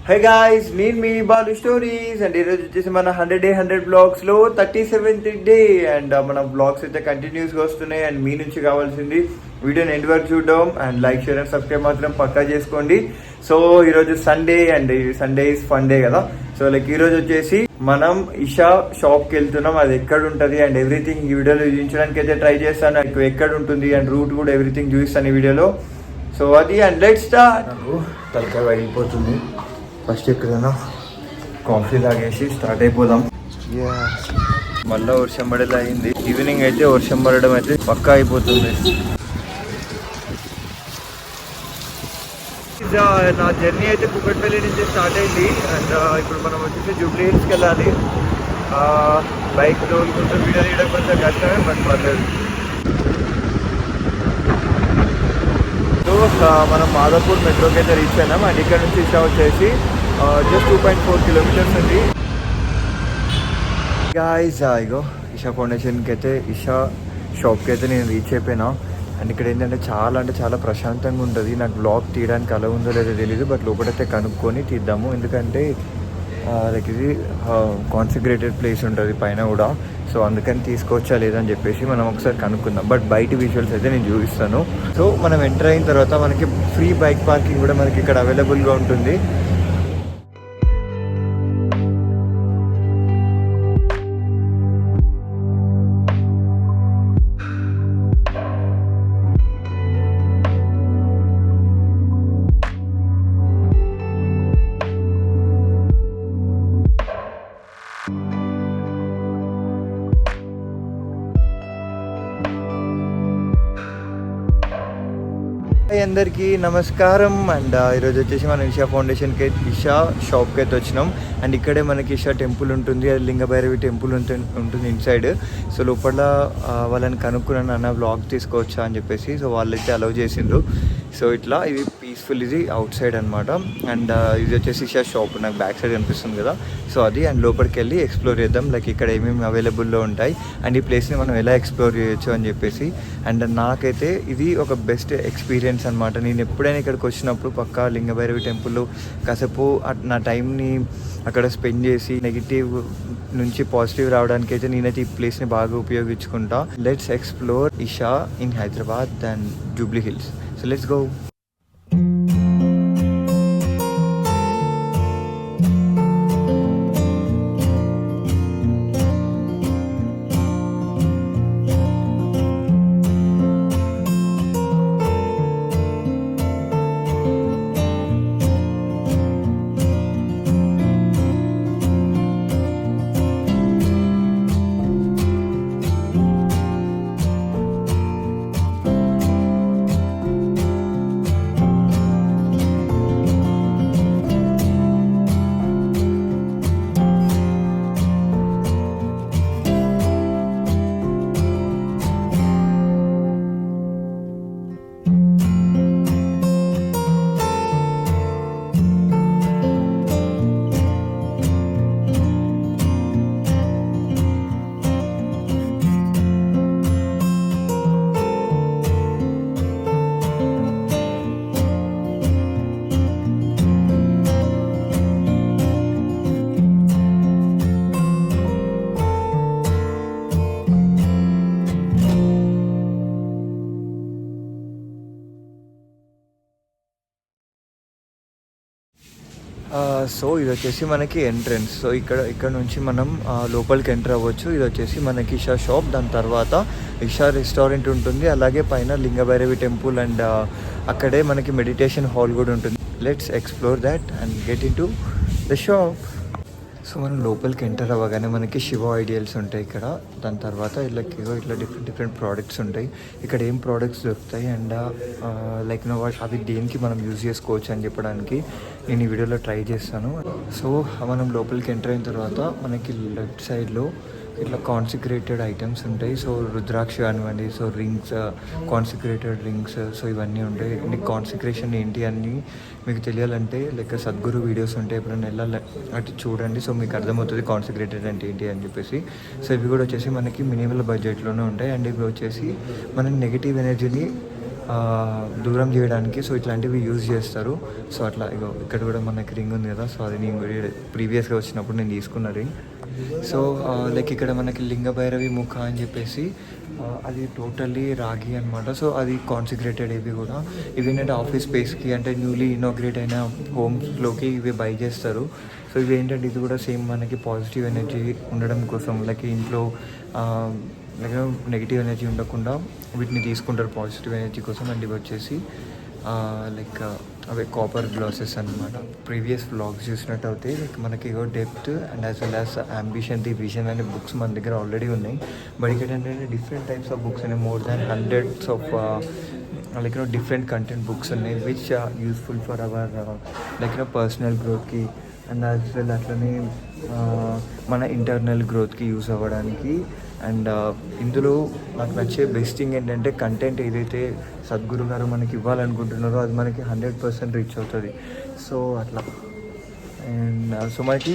High guys, నేను మీ Balu stories and ఈరోజు వచ్చేసి మన 100 బ్లాగ్స్ లో 37th డే అండ్ మన బ్లాగ్స్ అయితే కంటిన్యూస్గా వస్తున్నాయి. అండ్ మీ నుంచి కావాల్సింది వీడియోని ఎండ్ వరకు చూడడం and like share and subscribe మాత్రం పక్కా చేసుకోండి. సో ఈరోజు Sunday and Sunday is fun day కదా. సో లైక్ ఈరోజు వచ్చేసి మనం ఇషా షాప్కి వెళ్తున్నాం. అది ఎక్కడ ఉంటుంది అండ్ ఎవ్రీథింగ్ ఈ వీడియోలో చూపించడానికి అయితే ట్రై చేస్తాను. ఎక్కడ ఉంటుంది అండ్ రూట్ కూడా ఎవ్రీథింగ్ చూపిస్తాను ఈ వీడియోలో. సో అది అండ్ లెట్స్ స్టార్ట్. నాకు తలకాయ వెళ్ళిపోతుంది. ఫస్ట్ ఎక్కడైనా కాఫీ తాగేసి స్టార్ట్ అయిపోదాం. మళ్ళీ వర్షం పడేలా అయింది. ఈవినింగ్ అయితే వర్షం పడడం అయితే పక్కా అయిపోతుంది. నా జర్నీ అయితే కుకట్పల్లి నుంచి స్టార్ట్ అయింది అండ్ ఇప్పుడు మనం వచ్చేసి జూబ్లీ హిల్స్కి వెళ్ళాలి. బైక్ తోలుకుంటూ వీడియో తీయడం కొంచెం కష్టమే, బట్ పర్లేదు. మనం మాదాపూర్ మెట్రోకి అయితే రీచ్ అయినాం అండ్ ఇక్కడ నుంచి ఇషా వచ్చేసి జస్ట్ 2.4 కిలోమీటర్స్ ఉంది. గాయ్స్ ఇగో ఇషా ఫౌండేషన్కి అయితే ఇషా షాప్కి అయితే నేను రీచ్ అయిపోయినా. అండ్ ఇక్కడ ఏంటంటే చాలా ప్రశాంతంగా ఉంటుంది. నాకు బ్లాగ్ తీయడానికి అలా ఉందో లేదో తెలియదు, బట్ లోపలైతే కనుక్కొని తీద్దాము. ఎందుకంటే లైక్ ఇది కాన్సిగ్రేటెడ్ ప్లేస్ ఉంటుంది పైన కూడా. సో అందుకని తీసుకోవచ్చా లేదని చెప్పేసి మనం ఒకసారి కనుక్కుందాం. బట్ బయట విజువల్స్ అయితే నేను చూపిస్తాను. సో మనం ఎంటర్ అయిన తర్వాత మనకి ఫ్రీ బైక్ పార్కింగ్ కూడా మనకి ఇక్కడ అవైలబుల్గా ఉంటుంది. అందరికీ నమస్కారం. అండ్ ఈరోజు వచ్చేసి మనం ఇషా ఫౌండేషన్కి ఇషా షాప్కి అయితే వచ్చినాం. అండ్ ఇక్కడే మనకి ఇషా టెంపుల్ ఉంటుంది, అది లింగభైరవి టెంపుల్ ఉంటుంది ఇన్సైడ్. సో లోపల వాళ్ళని కనుక్కున్నాను, అన్న బ్లాగ్ తీసుకోవచ్చా అని చెప్పేసి. సో వాళ్ళైతే అలౌ చేసిండ్రు. సో ఇట్లా ఇది పీస్ఫుల్, ఇది అవుట్ సైడ్ అనమాట. అండ్ ఇది వచ్చేసి ఇషా షాప్ నాకు బ్యాక్ సైడ్ కనిపిస్తుంది కదా. సో అది అండ్ లోపలికి వెళ్ళి ఎక్స్ప్లోర్ చేద్దాం, లైక్ ఇక్కడ ఏమేమి అవైలబుల్లో ఉంటాయి అండ్ ఈ ప్లేస్ని మనం ఎలా ఎక్స్ప్లోర్ చేయొచ్చు అని చెప్పేసి. అండ్ నాకైతే ఇది ఒక బెస్ట్ ఎక్స్పీరియన్స్ అనమాట. నేను ఎప్పుడైనా ఇక్కడికి వచ్చినప్పుడు పక్కా లింగభైరవి టెంపుల్లో కాసేపు నా టైంని అక్కడ స్పెండ్ చేసి నెగిటివ్ నుంచి పాజిటివ్ రావడానికి అయితే నేనైతే ఈ ప్లేస్ని బాగా ఉపయోగించుకుంటా. Let's explore Isha in Hyderabad and Jubilee Hills. So let's go. So ఇది వచ్చేసి మనకి ఎంట్రన్స్. సో ఇక్కడ నుంచి మనం లోపలికి ఎంటర్ అవ్వచ్చు. ఇది వచ్చేసి మనకి ఇషా షాప్, దాని తర్వాత ఇషా రెస్టారెంట్ ఉంటుంది, అలాగే పైన లింగభైరవి టెంపుల్ అండ్ అక్కడే మనకి మెడిటేషన్ హాల్ కూడా ఉంటుంది. Let's explore that and get in to the shop. So మనం లోపలికి ఎంటర్ అవ్వగానే మనకి శివ ఐడియల్స్ ఉంటాయి ఇక్కడ. దాని తర్వాత ఇట్లా డిఫరెంట్ ప్రోడక్ట్స్ ఉంటాయి. ఇక్కడ ఏం ప్రోడక్ట్స్ దొరుకుతాయి అండ్ లైక్ అవి దేనికి మనం యూజ్ చేసుకోవచ్చు అని చెప్పడానికి నేను ఈ వీడియోలో ట్రై చేస్తాను. సో మనం లోపలికి ఎంటర్ అయిన తర్వాత మనకి లెఫ్ట్ సైడ్లో ఇట్లా కాన్సిక్రేటెడ్ ఐటమ్స్ ఉంటాయి. సో రుద్రాక్ష కానివ్వండి, so rings, consecrated rings, so ఇవన్నీ ఉంటాయి. నీకు కాన్సిక్రేషన్ ఏంటి అని మీకు తెలియాలంటే లైక్ సద్గురు వీడియోస్ ఉంటాయి, ఎప్పుడైనా వెళ్ళాలి అటు చూడండి. సో మీకు అర్థమవుతుంది కాన్సిక్రేటెడ్ అంటే ఏంటి అని చెప్పేసి. సో ఇవి కూడా వచ్చేసి మనకి మినిమల్ బడ్జెట్లోనే ఉంటాయి. అండ్ ఇవి వచ్చేసి మన నెగిటివ్ ఎనర్జీని దూరం చేయడానికి సో ఇట్లాంటివి యూజ్ చేస్తారు. సో అట్లా ఇగో ఇక్కడ కూడా మనకి రింగ్ ఉంది కదా, సో అది నేను ప్రీవియస్గా వచ్చినప్పుడు నేను తీసుకున్న రింగ్. సో లైక్ ఇక్కడ మనకి లింగభైరవి ముఖ అని చెప్పేసి అది టోటల్లీ రాగి అనమాట. సో అది కాన్సిక్రేటెడ్. ఇవి కూడా ఇవి ఏంటంటే ఆఫీస్ స్పేస్కి అంటే న్యూలీ ఇనాగ్రేట్ అయిన హోమ్స్లోకి ఇవి బై చేస్తారు. సో ఇవి ఏంటంటే ఇది కూడా సేమ్ మనకి పాజిటివ్ ఎనర్జీ ఉండడం కోసం, లైక్ ఇంట్లో లైక్ నెగిటివ్ ఎనర్జీ ఉండకుండా వీటిని తీసుకుంటారు పాజిటివ్ ఎనర్జీ కోసం. అండ్ ఇవి వచ్చేసి లైక్ అవే కాపర్ గ్లాసెస్ అనమాట. ప్రీవియస్ వ్లాగ్స్ చూసినట్టు అయితే లైక్ మనకి depth and as well as ambition the vision అనే బుక్స్ మన దగ్గర ఆల్రెడీ ఉన్నాయి. బట్ ఇక్కడ ఏంటంటే డిఫరెంట్ టైప్స్ ఆఫ్ బుక్స్ ఉన్నాయి. More than hundreds of like different content books ఉన్నాయి which useful for our like personal గ్రోత్కి అండ్ యాజ్ వెల్ అట్లనే మన ఇంటర్నల్ గ్రోత్కి యూస్ అవ్వడానికి. అండ్ ఇందులో నాకు నచ్చే బెస్ట్ థింగ్ ఏంటంటే కంటెంట్ ఏదైతే సద్గురు గారు మనకి ఇవ్వాలనుకుంటున్నారో అది మనకి 100% రీచ్ అవుతుంది. సో అట్లా అండ్ సో మనకి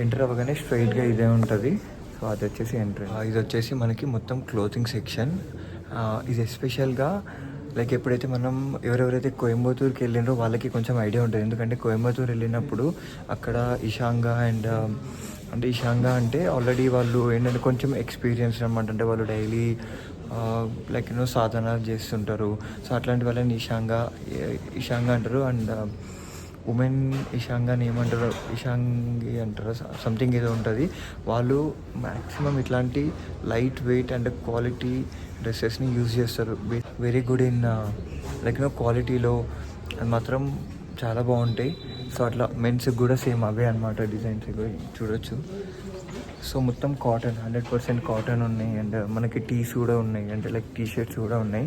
ఎంటర్ అవ్వగానే స్ట్రైట్గా ఇదే ఉంటుంది. సో అది వచ్చేసి ఎంట్రీ. ఇది వచ్చేసి మనకి మొత్తం క్లోతింగ్ సెక్షన్. ఇది ఎస్పెషల్గా లైక్ ఎప్పుడైతే మనం ఎవరెవరైతే కోయంబత్తూరుకి వెళ్ళినారో వాళ్ళకి కొంచెం ఐడియా ఉంటుంది. ఎందుకంటే కోయంబత్తూరు వెళ్ళినప్పుడు అక్కడ ఇషాంగా అండ్ అంటే ఇషాంగా అంటే ఆల్రెడీ వాళ్ళు ఏంటంటే కొంచెం ఎక్స్పీరియన్స్ అనమాట. అంటే వాళ్ళు డైలీ లైక్ సాధన చేస్తుంటారు. సో అట్లాంటి వాళ్ళని ఇషాంగా అంటారు. అండ్ ఉమెన్ ఇషాంగాని ఏమంటారు, ఇషాంగి అంటారు, సంథింగ్ ఏదో ఉంటుంది. వాళ్ళు మ్యాక్సిమం ఇట్లాంటి లైట్ వెయిట్ అండ్ క్వాలిటీ డ్రెస్సెస్ని యూజ్ చేస్తారు. వెరీ గుడ్ ఇన్ లైక్ క్వాలిటీలో అది మాత్రం చాలా బాగుంటాయి. సో అట్లా మెన్స్కి కూడా సేమ్ అవే అనమాట డిజైన్స్ చూడొచ్చు. సో మొత్తం కాటన్, 100% కాటన్ ఉన్నాయి. అండ్ మనకి టీస్ కూడా ఉన్నాయి, అంటే లైక్ టీ షర్ట్స్ కూడా ఉన్నాయి.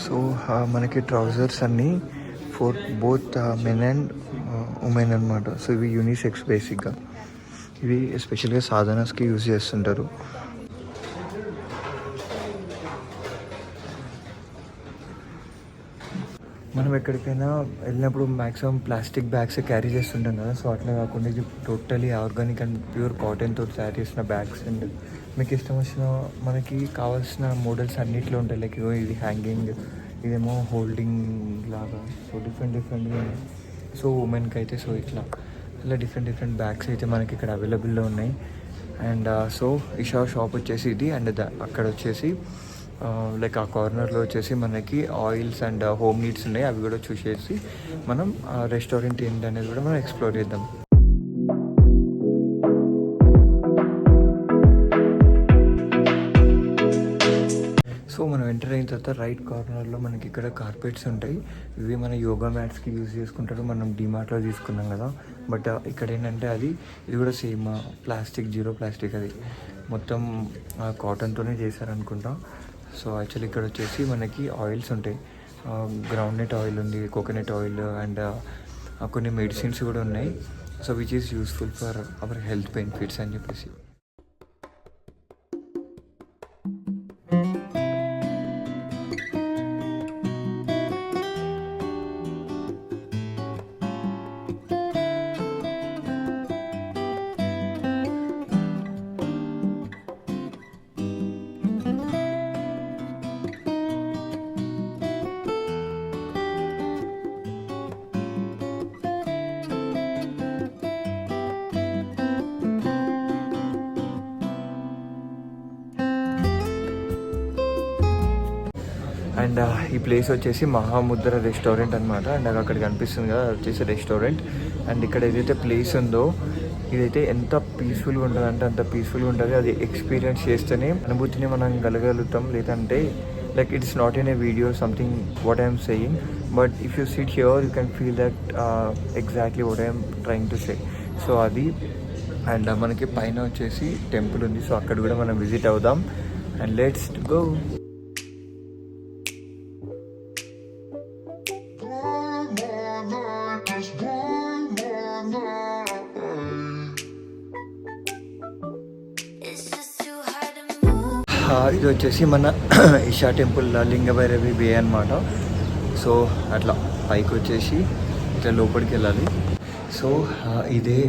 సో మనకి ట్రౌజర్స్ అన్నీ for both men and women అనమాట. సో ఇవి యూనిసెక్స్ బేసిక్గా. ఇవి ఎస్పెషల్గా సాధనాస్కి యూజ్ చేస్తుంటారు. మనం ఎక్కడికైనా వెళ్ళినప్పుడు మ్యాక్సిమం ప్లాస్టిక్ బ్యాగ్స్ క్యారీ చేస్తుంటాం కదా. సో అట్లా కాకుండా ఇది టోటలీ ఆర్గానిక్ అండ్ ప్యూర్ కాటన్తో తయారు చేసిన బ్యాగ్స్. అండ్ మీకు ఇష్టం వచ్చిన మనకి కావాల్సిన మోడల్స్ అన్నిట్లో ఉంటాయి. లైక్ ఇది హ్యాంగింగ్, ఇదేమో హోల్డింగ్ లాగా. సో డిఫరెంట్గా. సో ఉమెన్కి అయితే సో ఇలా డిఫరెంట్ బ్యాగ్స్ అయితే మనకి ఇక్కడ అవైలబుల్లో ఉన్నాయి. అండ్ సో ఇషా షాప్ వచ్చేసి ఇది. అండ్ అక్కడ వచ్చేసి లైక్ ఆ కార్నర్లో వచ్చేసి మనకి ఆయిల్స్ అండ్ హోమ్ నీడ్స్ ఉన్నాయి. అవి కూడా చూసేసి మనం రెస్టారెంట్ ఏంటి అనేది కూడా మనం ఎక్స్ప్లోర్ చేద్దాం. సో మనం ఎంటర్ అయిన తర్వాత రైట్ కార్నర్లో మనకి ఇక్కడ కార్పెట్స్ ఉంటాయి. ఇవి మన యోగా మ్యాట్స్కి యూజ్ చేసుకుంటారు. మనం డిమార్ట్లో తీసుకున్నాం కదా. బట్ ఇక్కడ ఏంటంటే ఇది కూడా సేమ్ ప్లాస్టిక్, జీరో ప్లాస్టిక్. అది మొత్తం కాటన్తోనే చేశారనుకుంటా. సో యాక్చువల్లీ ఇక్కడ వచ్చేసి మనకి ఆయిల్స్ ఉంటాయి. గ్రౌండ్నట్ ఆయిల్ ఉంది, కోకోనట్ ఆయిల్ అండ్ కొన్ని మెడిసిన్స్ కూడా ఉన్నాయి. So which is useful for our health benefits అని చెప్పేసి. అండ్ ఈ ప్లేస్ వచ్చేసి మహాముద్ర రెస్టారెంట్ అనమాట. అండ్ అక్కడ కనిపిస్తుంది కదా, అది వచ్చేసి రెస్టారెంట్. అండ్ ఇక్కడ ఏదైతే ప్లేస్ ఉందో ఇదైతే ఎంత పీస్ఫుల్గా ఉంటుంది అంటే అంత పీస్ఫుల్గా ఉంటుంది. అది ఎక్స్పీరియన్స్ చేస్తేనే అనుభూతిని మనం కలగలుగుతాం. లేదంటే like it's not in a video something what I'm saying, but if you SIT here you can feel that exactly what I'm trying to say. So అది. అండ్ మనకి పైన వచ్చేసి టెంపుల్ ఉంది. సో అక్కడ కూడా మనం విజిట్ అవుదాం. And let's go. ఇది వచ్చేసి మన ఇషా టెంపుల్ లింగభైరవి వే అనమాట. సో అట్లా పైకి వచ్చేసి ఇట్లా లోపలికి వెళ్ళాలి. సో ఇదే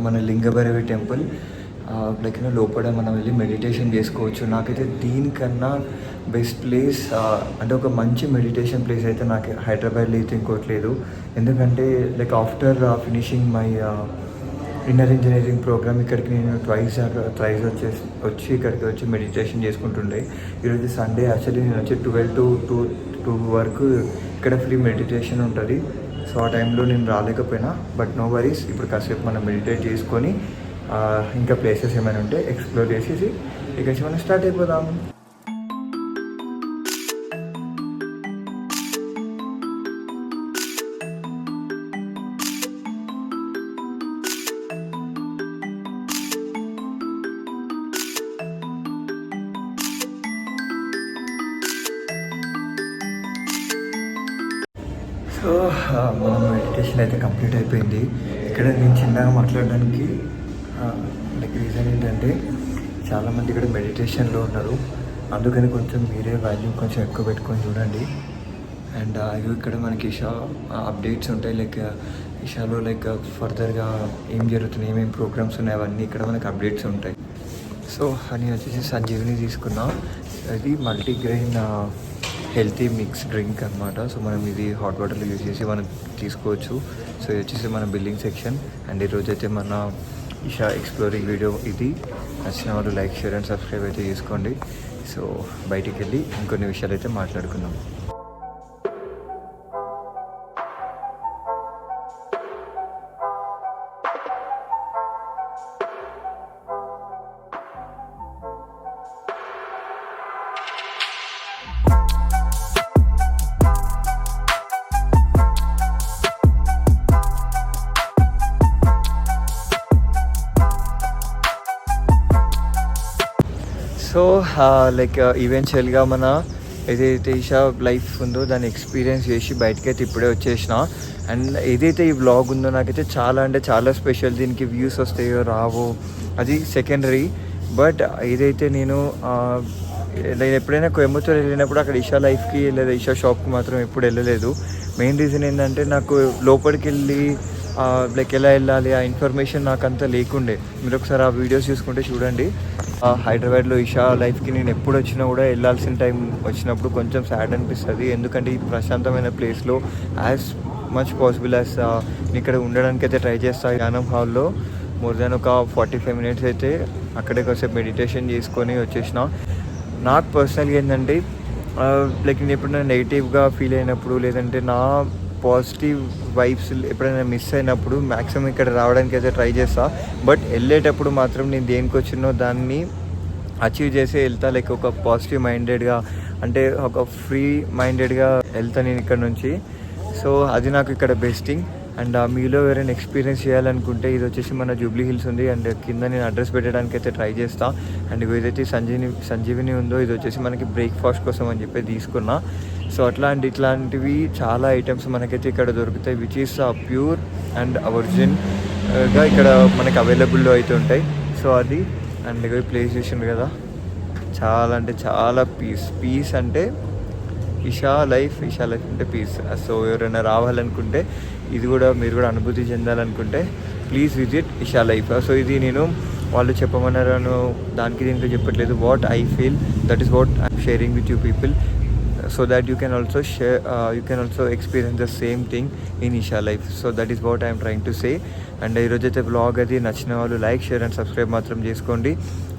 మన లింగభైరవి టెంపుల్. లైక్ లోపల మనం వెళ్ళి మెడిటేషన్ చేసుకోవచ్చు. నాకైతే దీనికన్నా బెస్ట్ ప్లేస్ అంటే ఒక మంచి మెడిటేషన్ ప్లేస్ అయితే నాకు హైదరాబాద్లో అయితే ఇంకోట్లేదు. ఎందుకంటే like after finishing my inner engineering program ఇక్కడికి నేను థ్రైస్ వచ్చి ఇక్కడికి వచ్చి మెడిటేషన్ చేసుకుంటుండే. ఈరోజు సండే యాక్చువల్లీ నేను వచ్చి 12 to 2 వరకు ఇక్కడ ఫ్రీ మెడిటేషన్ ఉంటుంది. సో ఆ టైంలో నేను రాలేకపోయినా, బట్ నో వరీస్. ఇప్పుడు కాసేపు మనం మెడిటేట్ చేసుకొని ఇంకా ప్లేసెస్ ఏమైనా ఉంటే ఎక్స్ప్లోర్ చేసేసి ఇక మనం స్టార్ట్ అయిపోదాం. సో మన మెడిటేషన్ అయితే కంప్లీట్ అయిపోయింది. ఇక్కడ నేను చిన్నగా మాట్లాడడానికి లైక్ రీజన్ ఏంటంటే చాలామంది ఇక్కడ మెడిటేషన్లో ఉన్నారు, అందుకని కొంచెం మీరే వాల్యూమ్ కొంచెం ఎక్కువ పెట్టుకొని చూడండి. అండ్ ఇక్కడ మనకి ఇషా అప్డేట్స్ ఉంటాయి. లైక్ ఇషాలో లైక్ ఫర్దర్గా ఏం జరుగుతున్నాయి, ఏమేమి ప్రోగ్రామ్స్ ఉన్నాయి, అవన్నీ ఇక్కడ మనకి అప్డేట్స్ ఉంటాయి. సో నేను వచ్చేసి సంజీవిని తీసుకున్నా. ఇది మల్టీగ్రెయిన్ హెల్తీ మిక్స్ డ్రింక్ అనమాట. సో మనం ఇది హాట్ వాటర్లో యూజ్ చేసి మనం తీసుకోవచ్చు. సో ఇది వచ్చేసి మన బిల్లింగ్ సెక్షన్. అండ్ ఈరోజు అయితే మన ఇషా ఎక్స్ప్లోరింగ్ వీడియో ఇది. నచ్చిన వాళ్ళు లైక్, షేర్ అండ్ సబ్స్క్రైబ్ అయితే చేసుకోండి. సో బయటికి వెళ్ళి ఇంకొన్ని విషయాలు అయితే మాట్లాడుకుందాం. సో లైక్ ఈవెన్చువల్గా మన ఏదైతే ఇషా లైఫ్ ఉందో దాన్ని ఎక్స్పీరియన్స్ చేసి బయటకైతే ఇప్పుడే వచ్చేసిన. అండ్ ఏదైతే ఈ వ్లాగ్ ఉందో నాకైతే చాలా అంటే చాలా స్పెషల్. దీనికి వ్యూస్ వస్తాయో రావో అది సెకండరీ. బట్ ఏదైతే నేను ఎప్పుడైనా కోయంబత్తూర్ వెళ్ళినప్పుడు అక్కడ ఇషా లైఫ్కి లేదా ఇషా షాప్కి మాత్రం ఎప్పుడు వెళ్ళలేదు. మెయిన్ రీజన్ ఏంటంటే నాకు లోపలికి వెళ్ళి లైక్ ఎలా వెళ్ళాలి ఆ ఇన్ఫర్మేషన్ నాకు అంతా లేకుండే. మీరు ఒకసారి ఆ వీడియోస్ చూసుకుంటే చూడండి. హైదరాబాద్లో ఇషా లైఫ్కి నేను ఎప్పుడు వచ్చినా కూడా వెళ్ళాల్సిన టైం వచ్చినప్పుడు కొంచెం సాడ్ అనిపిస్తుంది. ఎందుకంటే ఈ ప్రశాంతమైన ప్లేస్లో యాజ్ మచ్ పాసిబుల్ యాజ్ ఇక్కడ ఉండడానికి అయితే ట్రై చేస్తాను. జ్ఞానం హాల్లో మోర్ దాన్ ఒక 45 minutes అయితే అక్కడే కాసేపు మెడిటేషన్ చేసుకొని వచ్చేసిన. నాకు పర్సనల్గా ఏంటంటే లైక్ నేను ఎప్పుడైనా నెగిటివ్గా ఫీల్ అయినప్పుడు లేదంటే నా పాజిటివ్ వైబ్స్ ఎప్పుడైనా మిస్ అయినప్పుడు మ్యాక్సిమం ఇక్కడ రావడానికి అయితే ట్రై చేస్తా. బట్ వెళ్ళేటప్పుడు మాత్రం నేను దేనికి వచ్చినో దాన్ని అచీవ్ చేసి వెళ్తా. లైక్ ఒక పాజిటివ్ మైండెడ్గా, అంటే ఒక ఫ్రీ మైండెడ్గా వెళ్తా నేను ఇక్కడ నుంచి. సో అది నాకు ఇక్కడ బెస్టింగ్. అండ్ మీలో ఎవరైనా ఎక్స్పీరియన్స్ చేయాలనుకుంటే ఇది వచ్చేసి మన జూబ్లీ హిల్స్ ఉంది. అండ్ కింద నేను అడ్రస్ పెట్టడానికి అయితే ట్రై చేస్తా. అండ్ ఏదైతే సంజీవిని ఉందో ఇది వచ్చేసి మనకి బ్రేక్ఫాస్ట్ కోసం అని చెప్పి తీసుకున్నా. సో ఇట్లాంటివి చాలా ఐటమ్స్ మనకైతే ఇక్కడ దొరుకుతాయి, విచ్ ఈస్ ప్యూర్ అండ్ ఒరిజిన్గా ఇక్కడ మనకి అవైలబుల్లో అయితే ఉంటాయి. సో అది అండ్ ప్లేస్ చూసింది కదా, చాలా అంటే చాలా పీస్ అంటే ఇషా లైఫ్ అంటే పీస్. సో ఎవరైనా రావాలనుకుంటే ఇది కూడా మీరు కూడా అనుభూతి చెందాలనుకుంటే please visit Isha Life. So ఇది నేను వాళ్ళు చెప్పమన్నారను దానికి దీంట్లో చెప్పట్లేదు. What I feel, that is what I'm sharing with you people, so that you can also share, you can also experience the same thing in Isha life. So that is what I am trying to say. And ఈరోజైతే blog అది నచ్చిన వాళ్ళు like, share and subscribe మాత్రం చేసుకోండి.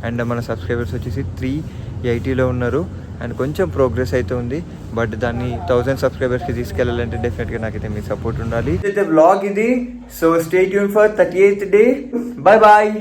And మన subscribers వచ్చేసి 380లో ఉన్నారు. And కొంచెం ప్రోగ్రెస్ అయితే ఉంది, బట్ దాన్ని 1000 సబ్స్క్రైబర్స్కి తీసుకెళ్ళాలంటే డెఫినెట్గా నాకైతే మీ సపోర్ట్ ఉండాలి. బ్లాగ్ ఇది. So stay tuned for 38th day. Bye bye.